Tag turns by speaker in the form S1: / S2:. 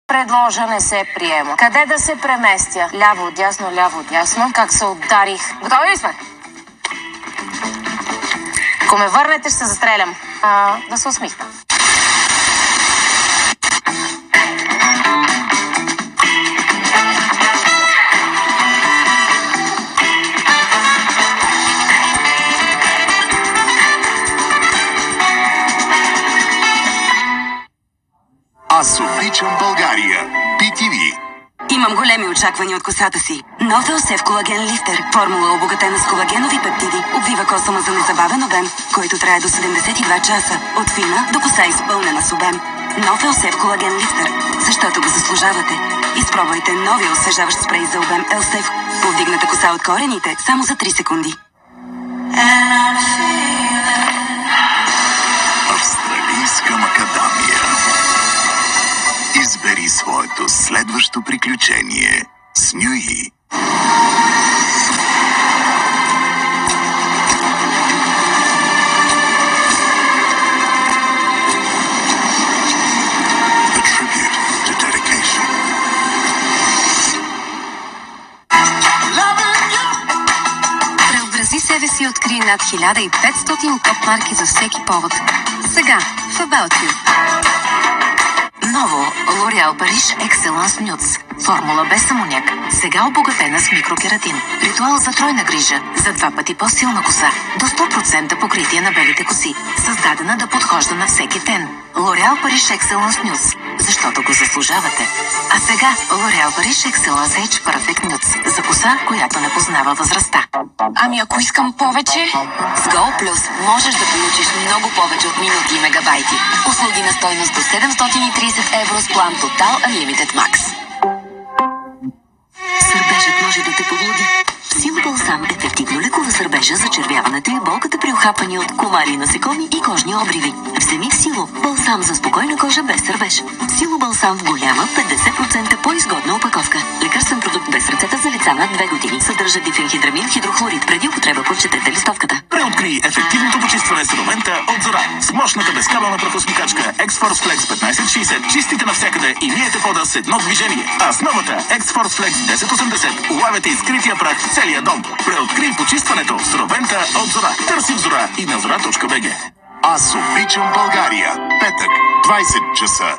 S1: Предложа не се приема. Къде да се преместя? Ляво, дясно, ляво, дясно. Как се ударих? Готови ли сме? Ако ме върнете, ще се застрелям. Да се усмихна.
S2: Аз обичам България. BTV.
S3: Имам големи очаквания от косата си. Нов Елсев колаген лифтер. Формула обогатена с колагенови пептиди. Обвива косама за незабавен обем, който трае до 72 часа. От фина до коса изпълнена с обем. Нов Елсев колаген лифтер. Защото го заслужавате. Изпробвайте новия освежаващ спрей за обем Елсев. Повдигната коса от корените само за 3 секунди.
S2: Австралийска макадамия. Избери своето следващо приключение с Нюи. A tribute to dedication.
S3: Преобрази себе си и откри над 1500 топ марки за всеки повод. Сега в About You. Ново L'Oréal Paris Excellence Nudes. Формула без амоняк. Сега обогатена с микрокератин. Ритуал за тройна грижа. За 2 пъти по-силна коса. До 100% покритие на белите коси. Създадена да подхожда на всеки тен. L'Oréal Paris Excellence Nudes. Защото го заслужавате. А сега L'Oréal Paris Excellence Age Perfect Nudes. За коса, която не познава възрастта. Ами ако искам повече? С Go Plus можеш да получиш много повече от минути и мегабайти. Услуги на стойност до 730 евро с план Total Unlimited Max. Сърбежът може да те подлуди. Сило Балсам ефективно лекува сърбежа, зачервяването и болката при ухапвания от комари, насекоми и кожни обриви. Вземи Сило Балсам за спокойна кожа без сърбеж. Сило Балсам в голяма, 50% по-изгодна опаковка. Лекарствен продукт без рецепта за лица над 2 години. Съдържа дифенхидрамин хидрохлорид. Преди употреба прочетете листовката.
S4: Преоткри ефективното почистване с ромента от Зора. С мощната безкабелна прахосмикачка X-Force Flex 1560 чистите навсякъде и миете пода с едно движение. А с новата X-Force Flex 1080 улавяте изкрития прах в целия дом. Преоткри почистването с ромента от Зора. Търси в Зора и на zora.bg.
S2: Аз обичам България. Петък, 20 часа.